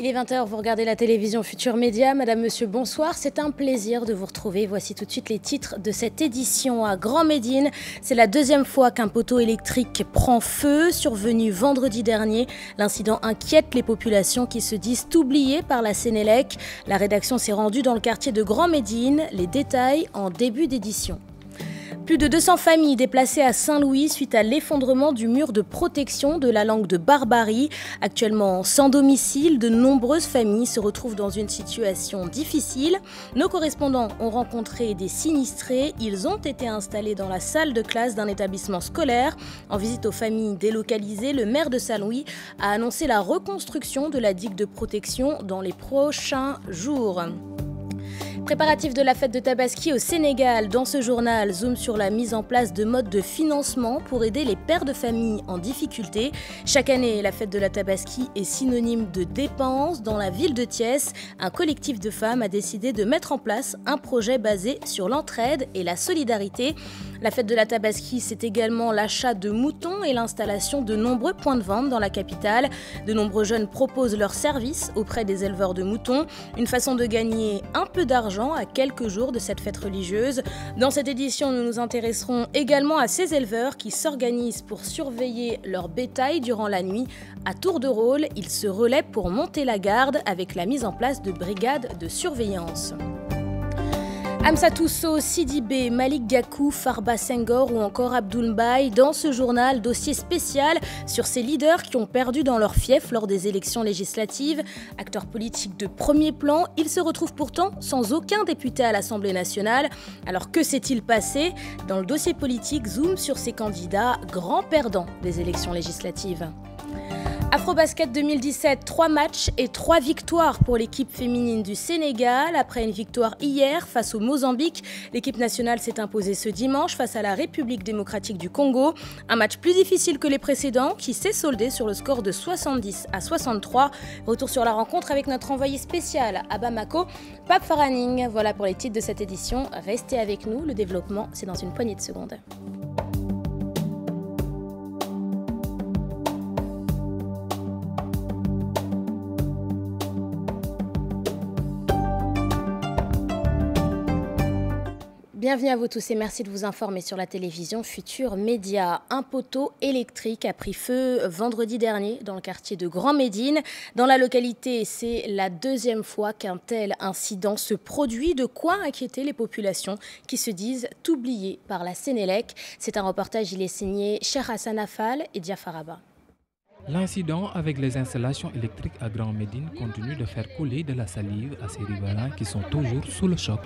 Il est 20 h, vous regardez la télévision Futur Média. Madame, monsieur, bonsoir. C'est un plaisir de vous retrouver. Voici tout de suite les titres de cette édition à Grand Médine. C'est la deuxième fois qu'un poteau électrique prend feu. Survenu vendredi dernier, l'incident inquiète les populations qui se disent oubliées par la Sénélec. La rédaction s'est rendue dans le quartier de Grand Médine. Les détails en début d'édition. Plus de 200 familles déplacées à Saint-Louis suite à l'effondrement du mur de protection de la langue de Barbarie. Actuellement sans domicile, de nombreuses familles se retrouvent dans une situation difficile. Nos correspondants ont rencontré des sinistrés. Ils ont été installés dans la salle de classe d'un établissement scolaire. En visite aux familles délocalisées, le maire de Saint-Louis a annoncé la reconstruction de la digue de protection dans les prochains jours. Préparatifs de la fête de Tabaski au Sénégal. Dans ce journal, zoom sur la mise en place de modes de financement pour aider les pères de famille en difficulté. Chaque année, la fête de la Tabaski est synonyme de dépenses. Dans la ville de Thiès, un collectif de femmes a décidé de mettre en place un projet basé sur l'entraide et la solidarité. La fête de la Tabaski, c'est également l'achat de moutons et l'installation de nombreux points de vente dans la capitale. De nombreux jeunes proposent leurs services auprès des éleveurs de moutons. Une façon de gagner un peu d'argent à quelques jours de cette fête religieuse. Dans cette édition, nous nous intéresserons également à ces éleveurs qui s'organisent pour surveiller leur bétail durant la nuit. À tour de rôle, ils se relaient pour monter la garde avec la mise en place de brigades de surveillance. Amsatou Sow, Sidibé, Malik Gakou, Farba Senghor ou encore Abdoul Mbaye. Dans ce journal, dossier spécial sur ces leaders qui ont perdu dans leur fief lors des élections législatives. Acteurs politiques de premier plan, ils se retrouvent pourtant sans aucun député à l'Assemblée nationale. Alors que s'est-il passé? Dans le dossier politique, zoom sur ces candidats grands perdants des élections législatives. Afrobasket 2017, 3 matchs et 3 victoires pour l'équipe féminine du Sénégal. Après une victoire hier face au Mozambique, l'équipe nationale s'est imposée ce dimanche face à la République démocratique du Congo. Un match plus difficile que les précédents qui s'est soldé sur le score de 70-63. Retour sur la rencontre avec notre envoyé spécial à Bamako, Pape Faraning. Voilà pour les titres de cette édition. Restez avec nous, le développement c'est dans une poignée de secondes. Bienvenue à vous tous et merci de vous informer sur la télévision Futur Média. Un poteau électrique a pris feu vendredi dernier dans le quartier de Grand Médine. Dans la localité, c'est la deuxième fois qu'un tel incident se produit. De quoi inquiéter les populations qui se disent oubliées par la Sénélec. C'est un reportage, il est signé Cheikh Hassan Affal et Diafaraba. L'incident avec les installations électriques à Grand Médine continue de faire couler de la salive à ces riverains qui sont toujours sous le choc.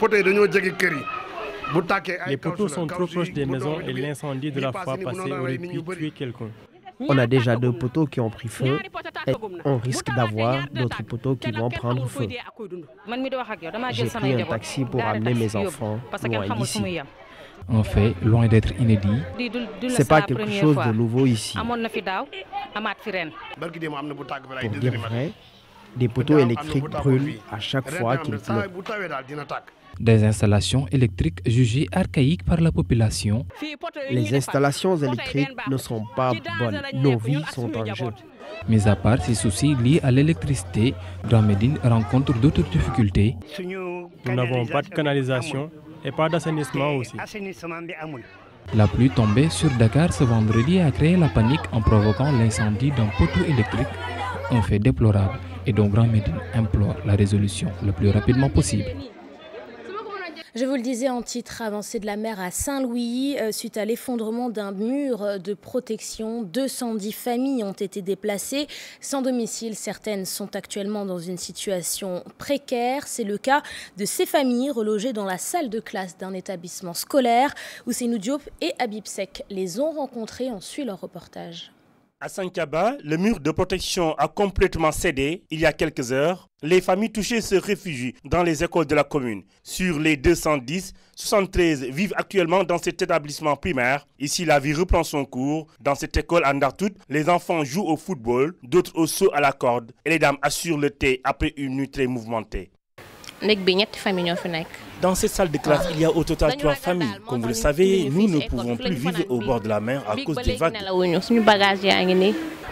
Les poteaux sont trop proches des maisons et l'incendie de la fois passée aurait pu tuer quelqu'un. On a déjà 2 poteaux qui ont pris feu et on risque d'avoir d'autres poteaux qui vont prendre feu. J'ai pris un taxi pour amener mes enfants loin d'ici. En fait, loin d'être inédit, c'est pas quelque chose de nouveau ici. Pour dire vrai, des poteaux électriques brûlent à chaque fois qu'il pleut. Des installations électriques jugées archaïques par la population. Les installations électriques ne sont pas bonnes. Nos vies sont en jeu. Mais à part ces soucis liés à l'électricité, Grand Médine rencontre d'autres difficultés. Nous n'avons pas de canalisation et pas d'assainissement aussi. La pluie tombée sur Dakar ce vendredi a créé la panique en provoquant l'incendie d'un poteau électrique. Un fait déplorable et dont Grand Médine implore la résolution le plus rapidement possible. Je vous le disais en titre, avancée de la mer à Saint-Louis, suite à l'effondrement d'un mur de protection. 210 familles ont été déplacées sans domicile. Certaines sont actuellement dans une situation précaire. C'est le cas de ces familles relogées dans la salle de classe d'un établissement scolaire. Ousseynou Diop et Habib Sek les ont rencontrés. On suit leur reportage. À Sankaba, le mur de protection a complètement cédé il y a quelques heures. Les familles touchées se réfugient dans les écoles de la commune. Sur les 210, 73 vivent actuellement dans cet établissement primaire. Ici, la vie reprend son cours. Dans cette école à Ndartout, les enfants jouent au football, d'autres au saut à la corde. Et les dames assurent le thé après une nuit très mouvementée. Dans cette salle de classe, il y a au total 3 familles. Comme vous le savez, nous ne pouvons plus vivre au bord de la mer à cause des vagues.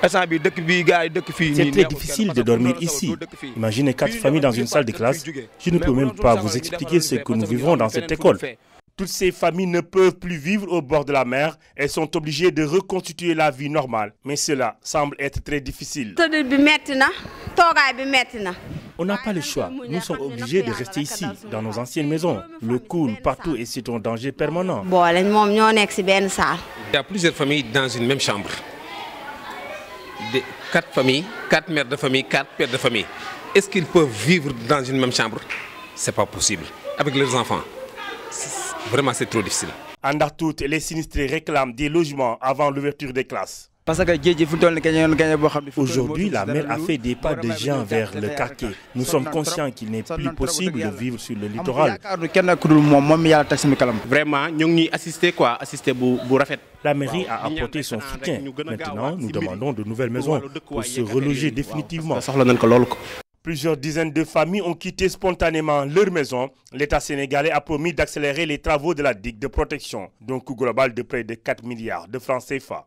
C'est très difficile de dormir ici. Imaginez 4 familles dans une salle de classe. Je ne peux même pas vous expliquer ce que nous vivons dans cette école. Toutes ces familles ne peuvent plus vivre au bord de la mer. Elles sont obligées de reconstituer la vie normale. Mais cela semble être très difficile. On n'a pas le choix. Nous sommes obligés de rester ici, dans nos anciennes maisons. L'eau coule partout et c'est un danger permanent. Il y a plusieurs familles dans une même chambre. 4 familles, 4 mères de famille, 4 pères de famille. Est-ce qu'ils peuvent vivre dans une même chambre? Ce n'est pas possible. Avec leurs enfants. Vraiment, c'est trop difficile. En Dartout, les sinistrés réclament des logements avant l'ouverture des classes. Aujourd'hui, la mer a fait des pas de géant vers le quartier. Nous sommes conscients qu'il n'est plus possible de vivre sur le littoral. Vraiment, nous assistons. La mairie a apporté son soutien. Maintenant, nous demandons de nouvelles maisons pour se reloger définitivement. Plusieurs dizaines de familles ont quitté spontanément leur maison. L'État sénégalais a promis d'accélérer les travaux de la digue de protection, d'un coût global de près de 4 milliards de francs CFA.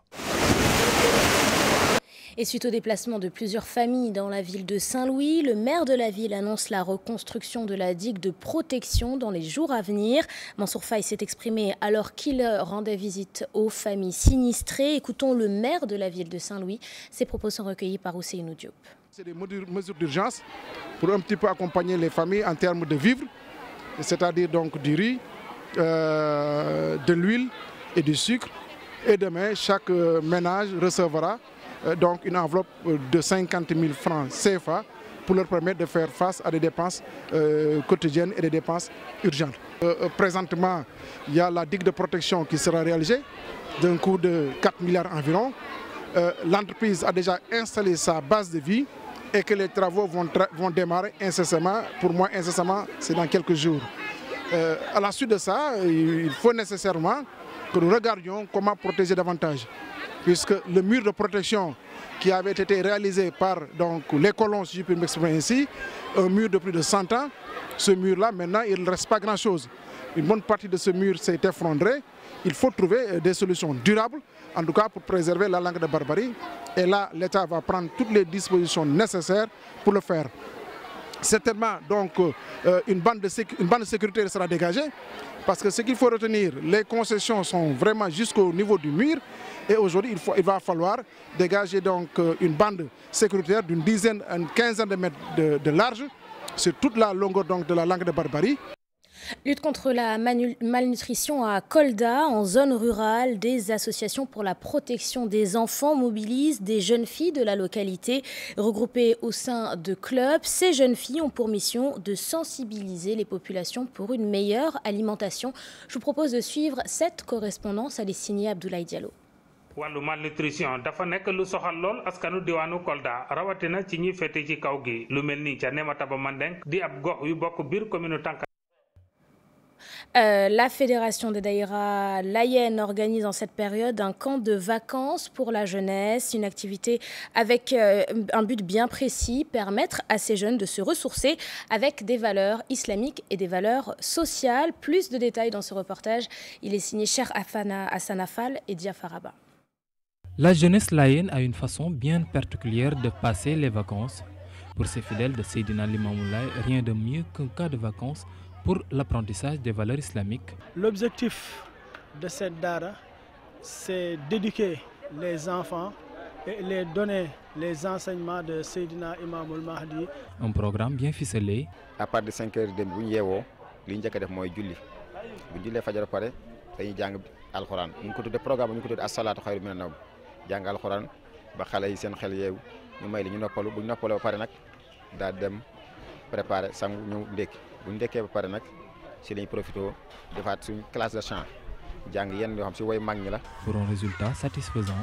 Et suite au déplacement de plusieurs familles dans la ville de Saint-Louis, le maire de la ville annonce la reconstruction de la digue de protection dans les jours à venir. Mansour Faye s'est exprimé alors qu'il rendait visite aux familles sinistrées. Écoutons le maire de la ville de Saint-Louis. Ses propos sont recueillis par Ousseynou Diop. C'est des mesures d'urgence pour un petit peu accompagner les familles en termes de vivres, c'est-à-dire donc du riz, de l'huile et du sucre. Et demain, chaque ménage recevra donc une enveloppe de 50 000 francs CFA pour leur permettre de faire face à des dépenses quotidiennes et des dépenses urgentes. Présentement, il y a la digue de protection qui sera réalisée d'un coût de 4 milliards environ. L'entreprise a déjà installé sa base de vie et que les travaux vont démarrer incessamment. Pour moi, incessamment, c'est dans quelques jours. À la suite de ça, il faut nécessairement que nous regardions comment protéger davantage. Puisque le mur de protection qui avait été réalisé par donc, les colons, si je peux m'exprimer ainsi, un mur de plus de 100 ans, ce mur-là, maintenant, il ne reste pas grand-chose. Une bonne partie de ce mur s'est effondrée. Il faut trouver des solutions durables, en tout cas pour préserver la langue de Barbarie. Et là, l'État va prendre toutes les dispositions nécessaires pour le faire. Certainement, donc, une bande de sécurité sera dégagée, parce que ce qu'il faut retenir, les concessions sont vraiment jusqu'au niveau du mur. Et aujourd'hui, il va falloir dégager donc une bande sécuritaire d'une dizaine, une quinzaine de mètres de large sur toute la longueur donc, de la langue de Barbarie. Lutte contre la malnutrition à Kolda, en zone rurale, des associations pour la protection des enfants mobilisent des jeunes filles de la localité regroupées au sein de clubs. Ces jeunes filles ont pour mission de sensibiliser les populations pour une meilleure alimentation. Je vous propose de suivre cette correspondance. Elle est signée Abdoulaye Diallo. wàllu malnutrition dafa nekk lu soxal lool askanu diwaanu Kolda rawatina ci ñi féete ci kaw gi lu mel ni ca Nemataba Mandeng di ab gox yu bokk biir commune Tanka. La fédération des Daïra Layène organise en cette période un camp de vacances pour la jeunesse, une activité avec un but bien précis, permettre à ces jeunes de se ressourcer avec des valeurs islamiques et des valeurs sociales. Plus de détails dans ce reportage, il est signé Cher Hassanafal et Diafaraba. La jeunesse laïenne a une façon bien particulière de passer les vacances. Pour ces fidèles de Seydina Limamou Laye, rien de mieux qu'un cas de vacances pour l'apprentissage des valeurs islamiques. L'objectif de cette dara, c'est d'éduquer les enfants et les donner les enseignements de Seydina Imamul Mahdi. Un programme bien ficelé. À partir de 5h30, bu ñu yeewoo li ñu njëkk a def mooy julli bu ñu jullee fajar pare dañuy jàng alxuraan ñu ngi ko tuddee programme ñu ko tuddee as-salaatu xayru mina nawm jàng alxuraan ba xale yi seen xel yeewu ñu may li ñu noppalu bu ñu noppaloo ba pare nag daal dem préparer sangu ñu ndékki bu ñu ndekkee ba pare nag si lañ profité defaat suñ classe de chant jàng yenn yoo xam si woy mag ñi la. Pour un résultat satisfaisant.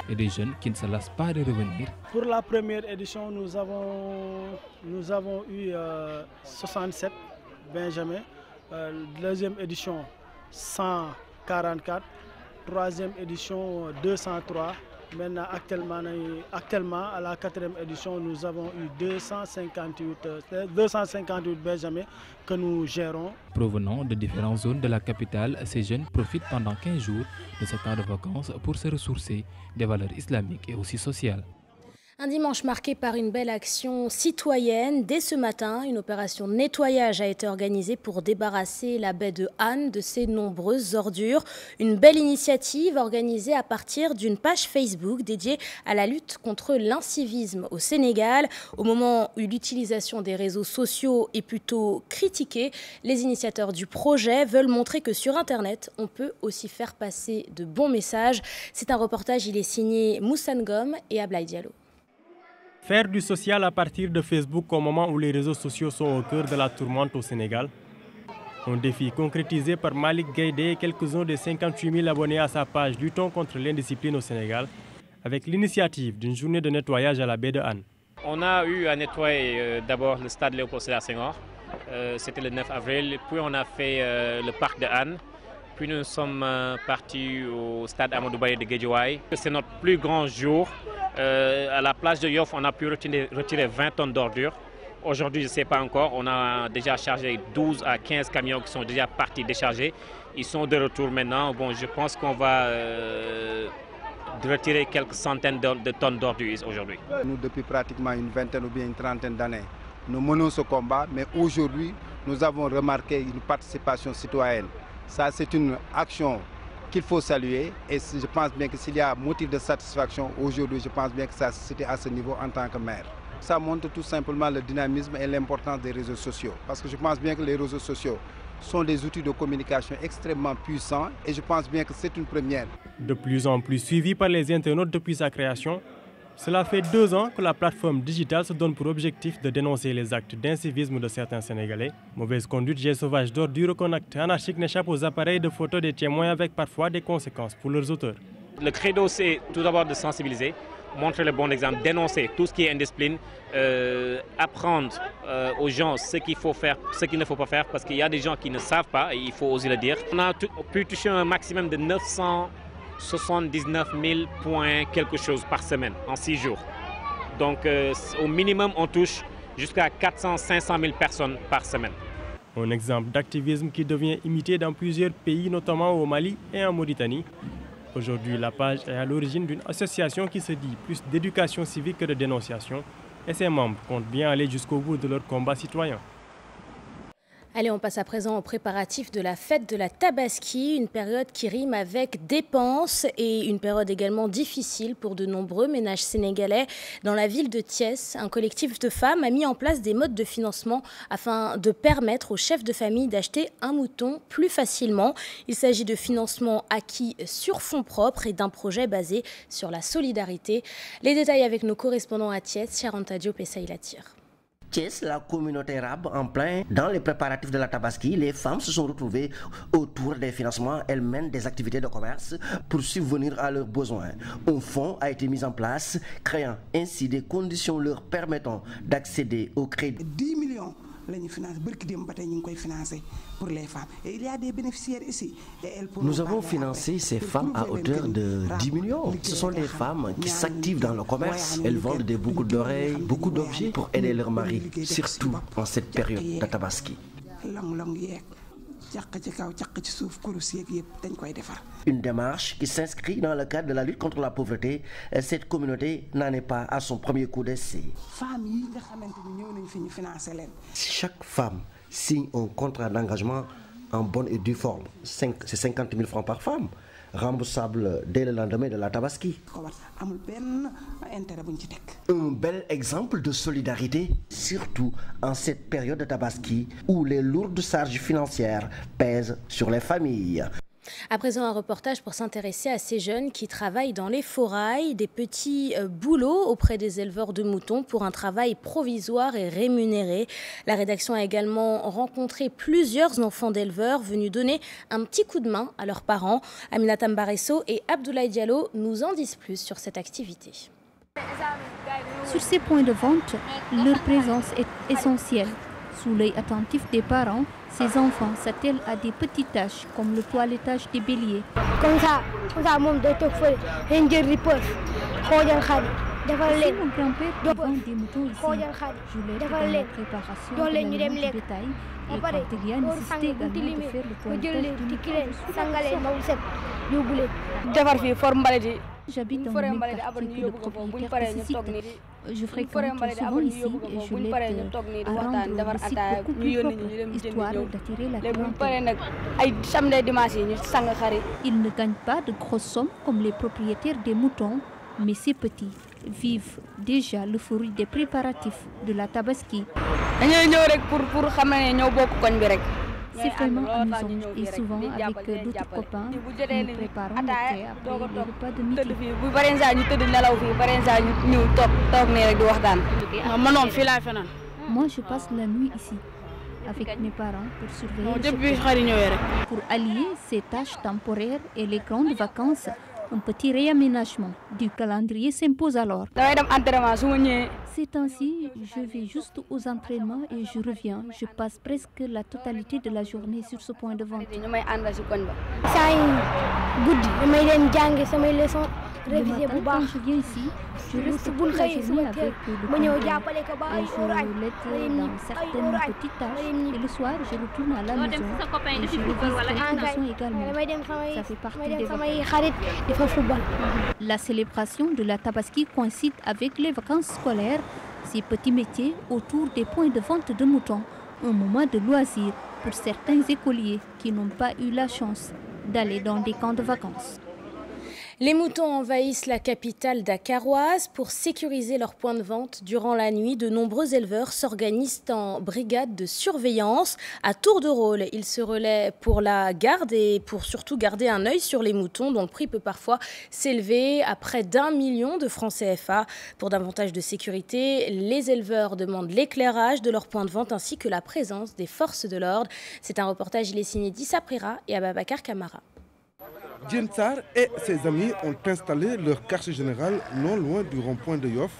Et des jeunes qui ne se lassent pas de revenir. Pour la première édition, nous avons eu 67 Benjamin. Deuxième édition, 144. troisième édition 203. Maintenant, actuellement, à la 4e édition, nous avons eu 258 Benjamins que nous gérons. Provenant de différentes zones de la capitale, ces jeunes profitent pendant 15 jours de ce temps de vacances pour se ressourcer des valeurs islamiques et aussi sociales. Un dimanche marqué par une belle action citoyenne. Dès ce matin, une opération de nettoyage a été organisée pour débarrasser la baie de Han de ses nombreuses ordures. Une belle initiative organisée à partir d'une page Facebook dédiée à la lutte contre l'incivisme au Sénégal. Au moment où l'utilisation des réseaux sociaux est plutôt critiquée, les initiateurs du projet veulent montrer que sur Internet, on peut aussi faire passer de bons messages. C'est un reportage, il est signé Moussa Ngom et Ablaye Diallo. Faire du social à partir de Facebook au moment où les réseaux sociaux sont au cœur de la tourmente au Sénégal. Un défi concrétisé par Malik Gaïdé et quelques-uns des 58 000 abonnés à sa page Luttons contre l'indiscipline au Sénégal, avec l'initiative d'une journée de nettoyage à la baie de Han. On a eu à nettoyer d'abord le stade Léopold Sédar Senghor, c'était le 9 avril, puis on a fait le parc de Han, puis nous sommes partis au stade Amadou Barry de Guédiawaye. C'est notre plus grand jour. À la plage de Yoff, on a pu retirer 20 tonnes d'ordures. Aujourd'hui, je ne sais pas encore, on a déjà chargé 12 à 15 camions qui sont déjà partis décharger. Ils sont de retour maintenant. Bon, je pense qu'on va retirer quelques centaines de tonnes d'ordures aujourd'hui. Nous, depuis pratiquement une vingtaine ou bien une trentaine d'années, nous menons ce combat, mais aujourd'hui, nous avons remarqué une participation citoyenne. Ça, c'est une action qu'il faut saluer et je pense bien que s'il y a motif de satisfaction aujourd'hui, je pense bien que ça c'était à ce niveau en tant que maire. Ça montre tout simplement le dynamisme et l'importance des réseaux sociaux parce que je pense bien que les réseaux sociaux sont des outils de communication extrêmement puissants et je pense bien que c'est une première. De plus en plus suivi par les internautes depuis sa création, cela fait 2 ans que la plateforme digitale se donne pour objectif de dénoncer les actes d'incivisme de certains Sénégalais. Mauvaise conduite, jet sauvage d'ordures, qu'un acte anarchique n'échappe aux appareils de photos des témoins avec parfois des conséquences pour leurs auteurs. Le credo, c'est tout d'abord de sensibiliser, montrer le bon exemple, dénoncer tout ce qui est indiscipline, apprendre aux gens ce qu'il faut faire, ce qu'il ne faut pas faire, parce qu'il y a des gens qui ne savent pas et il faut oser le dire. On a pu toucher un maximum de 979 000 points quelque chose par semaine en 6 jours. Donc au minimum on touche jusqu'à 400-500 000 personnes par semaine. Un exemple d'activisme qui devient imité dans plusieurs pays, notamment au Mali et en Mauritanie. Aujourd'hui, la page est à l'origine d'une association qui se dit plus d'éducation civique que de dénonciation et ses membres comptent bien aller jusqu'au bout de leur combat citoyen. Allez, on passe à présent aux préparatifs de la fête de la Tabaski, une période qui rime avec dépenses et une période également difficile pour de nombreux ménages sénégalais. Dans la ville de Thiès, un collectif de femmes a mis en place des modes de financement afin de permettre aux chefs de famille d'acheter un mouton plus facilement. Il s'agit de financement acquis sur fonds propres et d'un projet basé sur la solidarité. Les détails avec nos correspondants à Thiès, Charanta Diop et Saïla Tir. Thiès, la communauté arabe en plein dans les préparatifs de la Tabaski, les femmes se sont retrouvées autour des financements. Elles mènent des activités de commerce pour subvenir à leurs besoins. Un fonds a été mis en place, créant ainsi des conditions leur permettant d'accéder au crédit. 10 millions pour les femmes. Et il y a des bénéficiaires ici. Nous avons financé ces femmes à hauteur de 10 millions. Ce sont des femmes qui s'activent dans le commerce. Elles vendent des boucles d'oreilles, beaucoup d'objets pour aider leur mari, surtout en cette période de Tabaski. Une démarche qui s'inscrit dans le cadre de la lutte contre la pauvreté. Cette communauté n'en est pas à son premier coup d'essai. Chaque femme signe un contrat d'engagement en bonne et due forme. C'est 50 000 francs par femme, remboursable dès le lendemain de la Tabaski. Un bel exemple de solidarité, surtout en cette période de Tabaski où les lourdes charges financières pèsent sur les familles. À présent, un reportage pour s'intéresser à ces jeunes qui travaillent dans les forailles, des petits boulots auprès des éleveurs de moutons pour un travail provisoire et rémunéré. La rédaction a également rencontré plusieurs enfants d'éleveurs venus donner un petit coup de main à leurs parents. Aminata Mbaresso et Abdoulaye Diallo nous en disent plus sur cette activité. Sur ces points de vente, leur présence est essentielle. Sous l'œil attentif des parents, ces enfants s'attellent à des petites tâches comme le toilettage des béliers. Comme ça, mon Si mon grand-père vend des moutons ici, je l'aide dans la préparation de l'aliment du bétail. Et quand il y a nécessité également de faire le toilettage du mouton, j'habite dans le même quartier que le propriétaire de ce site. Je fréquente souvent ici et je l'aide à rendre le site beaucoup plus propre, histoire d'attirer la clientèle. Ils ne gagnent pas de grosses sommes comme les propriétaires des moutons, mais ces petits vivent déjà le fruit des préparatifs de la tabaski. C'est vraiment amusant et souvent avec d'autres copains, nous préparons le thé après le repas de midi. Moi, je passe la nuit ici avec mes parents pour surveiller. Pour allier ces tâches temporaires et les grandes vacances, un petit réaménagement du calendrier s'impose alors. Ces temps-ci, je vais juste aux entraînements et je reviens. Je passe presque la totalité de la journée sur ce point de vente. Le matin, quand je viens ici, je reste toute la journée avec le conducteur et je l'aide dans certaines petites tâches. Et le soir, je retourne à la maison et je revise quelques leçons également. Ça fait partie des vacances. La célébration de la Tabaski coïncide avec les vacances scolaires. Ces petits métiers autour des points de vente de moutons, un moment de loisir pour certains écoliers qui n'ont pas eu la chance d'aller dans des camps de vacances. Les moutons envahissent la capitale dakaroise. Pour sécuriser leurs points de vente durant la nuit, de nombreux éleveurs s'organisent en brigade de surveillance. À tour de rôle, ils se relaient pour la garde et pour surtout garder un œil sur les moutons dont le prix peut parfois s'élever à près d'1 million de francs CFA. Pour davantage de sécurité, les éleveurs demandent l'éclairage de leurs points de vente ainsi que la présence des forces de l'ordre. C'est un reportage, il est signé d'Issa Prira et Ababakar Kamara. Diène Sarr et ses amis ont installé leur quartier général non loin du rond-point de Yoff.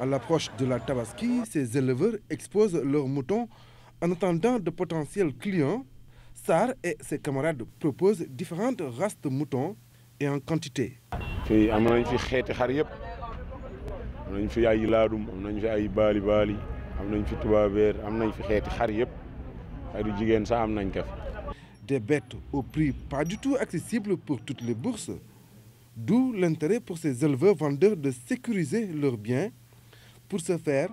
À l'approche de la Tabaski, ces éleveurs exposent leurs moutons en attendant de potentiels clients. Sarr et ses camarades proposent différentes races de moutons et en quantité. Des bêtes au prix pas du tout accessible pour toutes les bourses. D'où l'intérêt pour ces éleveurs-vendeurs de sécuriser leurs biens. Pour ce faire,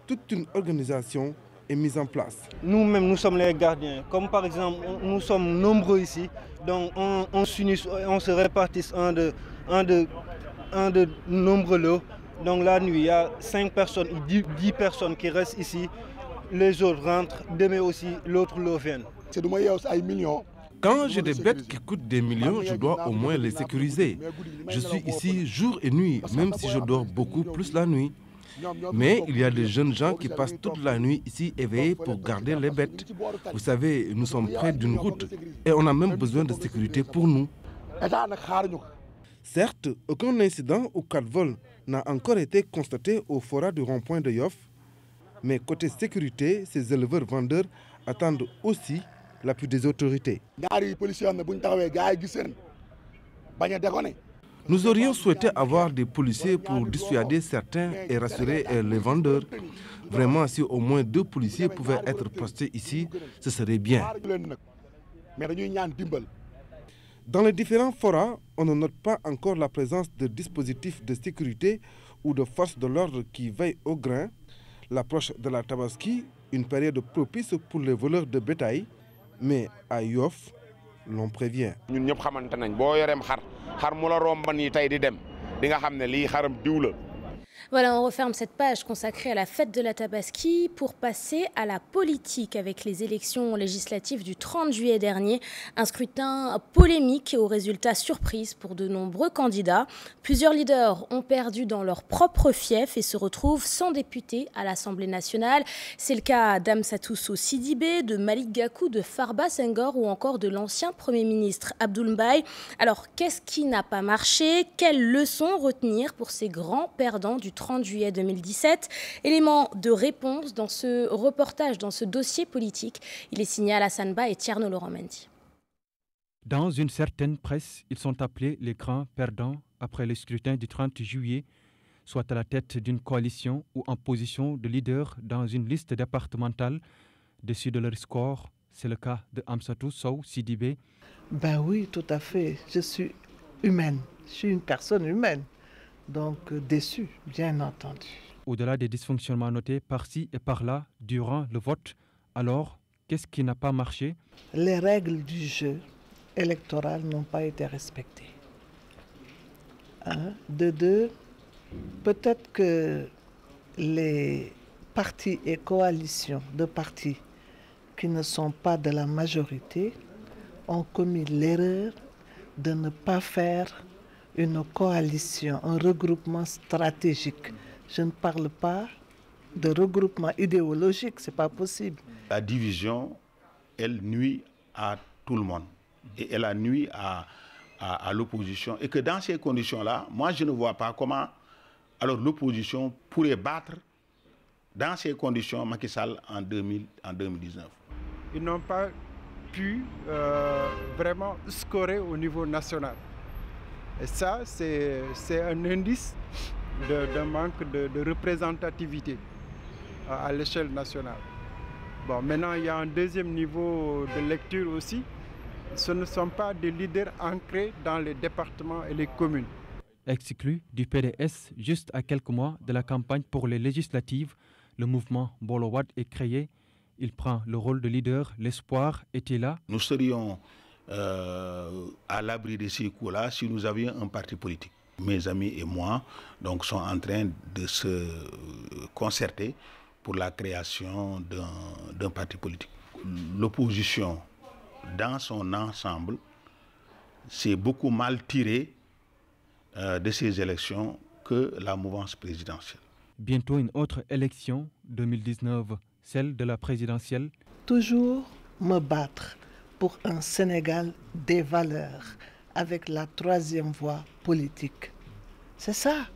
toute une organisation est mise en place. Nous-mêmes, nous sommes les gardiens. Comme par exemple, nous sommes nombreux ici, donc on s'unit, on se répartit en de nombreux lots. Donc la nuit, il y a 5 personnes, 10 personnes qui restent ici. Les autres rentrent, demain aussi, l'autre lot vient. Quand j'ai des bêtes qui coûtent des millions, je dois au moins les sécuriser. Je suis ici jour et nuit, même si je dors beaucoup plus la nuit. Mais il y a des jeunes gens qui passent toute la nuit ici éveillés pour garder les bêtes. Vous savez, nous sommes près d'une route et on a même besoin de sécurité pour nous. Certes, aucun incident ou cas de vol n'a encore été constaté au forage du rond-point de Yoff. Mais côté sécurité, ces éleveurs-vendeurs attendent aussi l'appui des autorités. Nous aurions souhaité avoir des policiers pour dissuader certains et rassurer les vendeurs. Vraiment, si au moins 2 policiers pouvaient être postés ici, ce serait bien. Dans les différents forats, on ne note pas encore la présence de dispositifs de sécurité ou de forces de l'ordre qui veillent au grain. L'approche de la Tabaski, une période propice pour les voleurs de bétail, mais à Yoff, l'on prévient. Voilà, on referme cette page consacrée à la fête de la Tabaski pour passer à la politique avec les élections législatives du 30 juillet dernier. Un scrutin polémique aux résultats surprises pour de nombreux candidats. Plusieurs leaders ont perdu dans leur propre fief et se retrouvent sans député à l'Assemblée nationale. C'est le cas d'Amsatou Sidibé, de Malick Gakou, de Farba Senghor ou encore de l'ancien Premier ministre Abdoul Mbaye. Alors, qu'est-ce qui n'a pas marché? Quelles leçons retenir pour ces grands perdants du du 30 juillet 2017. Élément de réponse dans ce reportage, dans ce dossier politique. Il est signé Alassane Ba et Tierno Laurent Mendy. Dans une certaine presse, ils sont appelés les grands perdants après le scrutin du 30 juillet, soit à la tête d'une coalition ou en position de leader dans une liste départementale. Déçus de leur score, c'est le cas de Amsatou Sow Sidibé. Ben oui, tout à fait. Je suis humaine. Je suis une personne humaine. Donc déçue, bien entendu. Au-delà des dysfonctionnements notés par-ci et par-là durant le vote, alors, qu'est-ce qui n'a pas marché? Les règles du jeu électoral n'ont pas été respectées. De deux, peut-être que les partis et coalitions de partis qui ne sont pas de la majorité ont commis l'erreur de ne pas faire une coalition, un regroupement stratégique. Je ne parle pas de regroupement idéologique, ce n'est pas possible. La division, elle nuit à tout le monde et elle a nuit à l'opposition. Et que dans ces conditions-là, moi je ne vois pas comment alors l'opposition pourrait battre dans ces conditions Macky Sall en 2019. Ils n'ont pas pu vraiment scorer au niveau national. Et ça, c'est un indice d'un manque de représentativité à l'échelle nationale. Bon, maintenant, il y a un deuxième niveau de lecture aussi. Ce ne sont pas des leaders ancrés dans les départements et les communes. Exclu du PDS juste à quelques mois de la campagne pour les législatives, le mouvement Mbolo Wade est créé. Il prend le rôle de leader. L'espoir était là. Nous serions à l'abri de ces coups-là si nous avions un parti politique. Mes amis et moi donc, sont en train de se concerter pour la création d'un parti politique. L'opposition, dans son ensemble, s'est beaucoup mal tirée de ces élections que la mouvance présidentielle. Bientôt une autre élection, 2019, celle de la présidentielle. Toujours me battre pour un Sénégal des valeurs, avec la troisième voie politique. C'est ça.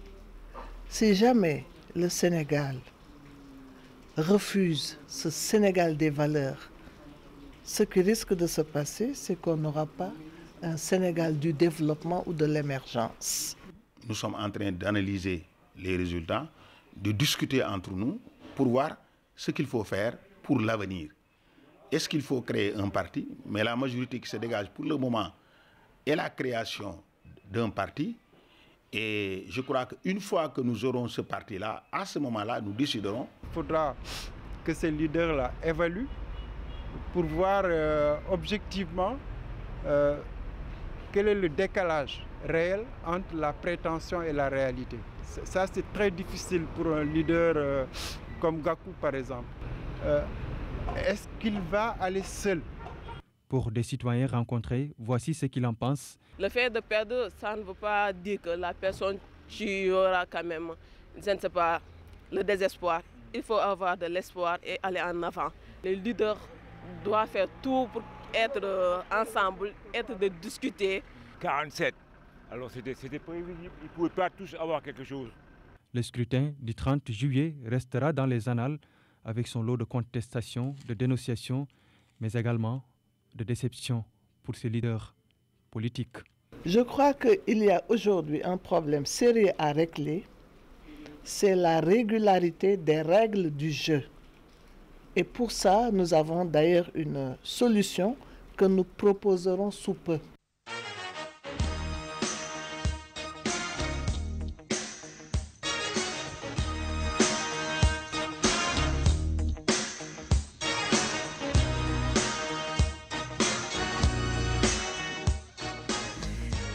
Si jamais le Sénégal refuse ce Sénégal des valeurs, ce qui risque de se passer, c'est qu'on n'aura pas un Sénégal du développement ou de l'émergence. Nous sommes en train d'analyser les résultats, de discuter entre nous pour voir ce qu'il faut faire pour l'avenir. Est-ce qu'il faut créer un parti? Mais la majorité qui se dégage pour le moment est la création d'un parti. Et je crois qu'une fois que nous aurons ce parti-là, à ce moment-là, nous déciderons. Il faudra que ces leaders-là évaluent pour voir objectivement quel est le décalage réel entre la prétention et la réalité. Ça, c'est très difficile pour un leader comme Gakou, par exemple. Est-ce qu'il va aller seul? Pour des citoyens rencontrés, voici ce qu'ils en pensent. Le fait de perdre, ça ne veut pas dire que la personne tuera quand même, je ne sais pas, le désespoir. Il faut avoir de l'espoir et aller en avant. Les leaders doivent faire tout pour être ensemble, être de discuter. 47. Alors c'était prévisible, ils ne pouvaient pas tous avoir quelque chose. Le scrutin du 30 juillet restera dans les annales avec son lot de contestations, de dénonciations, mais également de déceptions pour ses leaders politiques. Je crois qu'il y a aujourd'hui un problème sérieux à régler, c'est la régularité des règles du jeu. Et pour ça, nous avons d'ailleurs une solution que nous proposerons sous peu.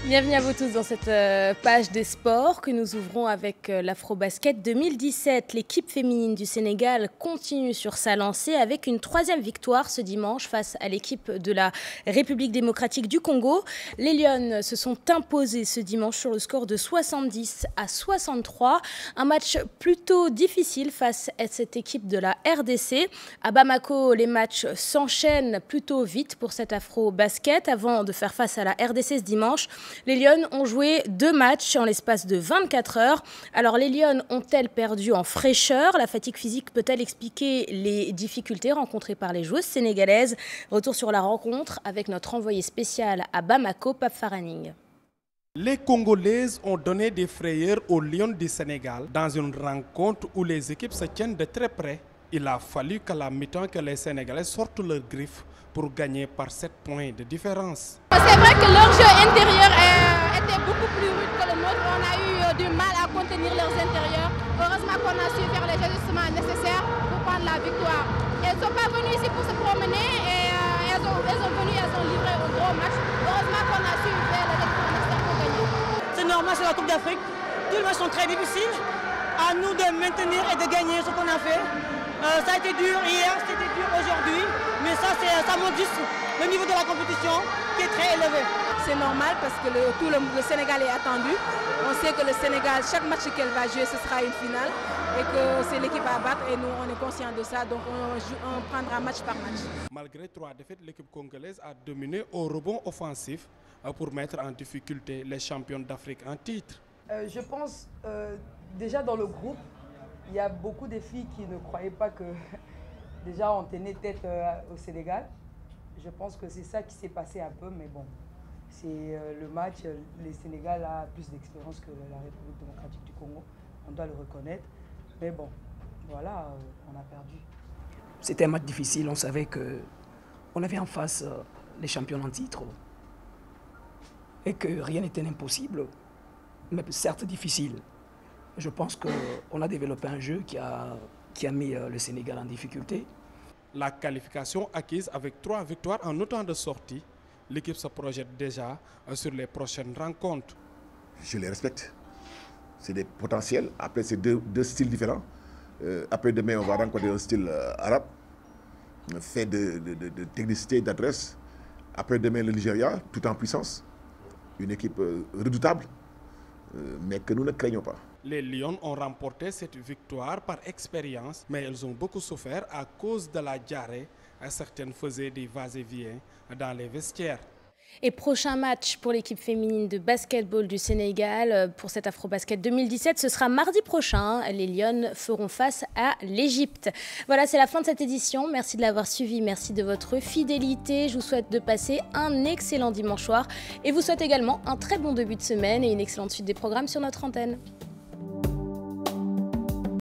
Bienvenue à vous tous dans cette page des sports que nous ouvrons avec l'Afrobasket 2017. L'équipe féminine du Sénégal continue sur sa lancée avec une 3e victoire ce dimanche face à l'équipe de la République démocratique du Congo. Les Lionnes se sont imposées ce dimanche sur le score de 70-63. Un match plutôt difficile face à cette équipe de la RDC. À Bamako, les matchs s'enchaînent plutôt vite pour cet Afrobasket avant de faire face à la RDC ce dimanche. Les Lionnes ont joué 2 matchs en l'espace de 24 heures. Alors les Lionnes ont-elles perdu en fraîcheur? La fatigue physique peut-elle expliquer les difficultés rencontrées par les joueuses sénégalaises? Retour sur la rencontre avec notre envoyé spécial à Bamako, Pape Faraning. Les Congolaises ont donné des frayeurs aux Lions du Sénégal dans une rencontre où les équipes se tiennent de très près. Il a fallu qu'à la mi-temps que les Sénégalais sortent leurs griffes pour gagner par 7 points de différence. C'est vrai que leur jeu intérieur était beaucoup plus rude que le nôtre. On a eu du mal à contenir leurs intérieurs. Heureusement qu'on a su faire les ajustements nécessaires pour prendre la victoire. Elles ne sont pas venues ici pour se promener et elles ont livré un gros match. Heureusement qu'on a su faire les ajustements nécessaires pour gagner. C'est normal, c'est la Coupe d'Afrique. Tous les matchs sont très difficiles. À nous de maintenir et de gagner ce qu'on a fait. Ça a été dur hier, c'était dur aujourd'hui, mais ça montre juste le niveau de la compétition qui est très élevé. C'est normal parce que tout le Sénégal est attendu. On sait que le Sénégal, chaque match qu'elle va jouer, ce sera une finale et que c'est l'équipe à battre et nous on est conscients de ça, donc on prendra match par match. Malgré 3 défaites, l'équipe congolaise a dominé au rebond offensif pour mettre en difficulté les championnes d'Afrique en titre. Je pense déjà dans le groupe, il y a beaucoup de filles qui ne croyaient pas que déjà on tenait tête au Sénégal. Je pense que c'est ça qui s'est passé un peu, mais bon, c'est le match, le Sénégal a plus d'expérience que la République démocratique du Congo, on doit le reconnaître. Mais bon, voilà, on a perdu. C'était un match difficile, on savait qu'on avait en face les champions en titre et que rien n'était impossible, mais certes difficile. Je pense qu'on a développé un jeu qui a mis le Sénégal en difficulté. La qualification acquise avec 3 victoires en autant de sorties, l'équipe se projette déjà sur les prochaines rencontres. Je les respecte. C'est des potentiels. Après, c'est deux styles différents. Après demain, on va rencontrer un style arabe, fait de technicité, d'adresse. Après demain, le Nigeria, tout en puissance. Une équipe redoutable, mais que nous ne craignons pas. Les Lions ont remporté cette victoire par expérience, mais elles ont beaucoup souffert à cause de la diarrhée. Certaines faisaient des va-et-vient dans les vestiaires. Et prochain match pour l'équipe féminine de basketball du Sénégal pour cet Afrobasket 2017, ce sera mardi prochain. Les Lions feront face à l'Égypte. Voilà, c'est la fin de cette édition. Merci de l'avoir suivi, merci de votre fidélité. Je vous souhaite de passer un excellent dimanche soir et vous souhaite également un très bon début de semaine et une excellente suite des programmes sur notre antenne.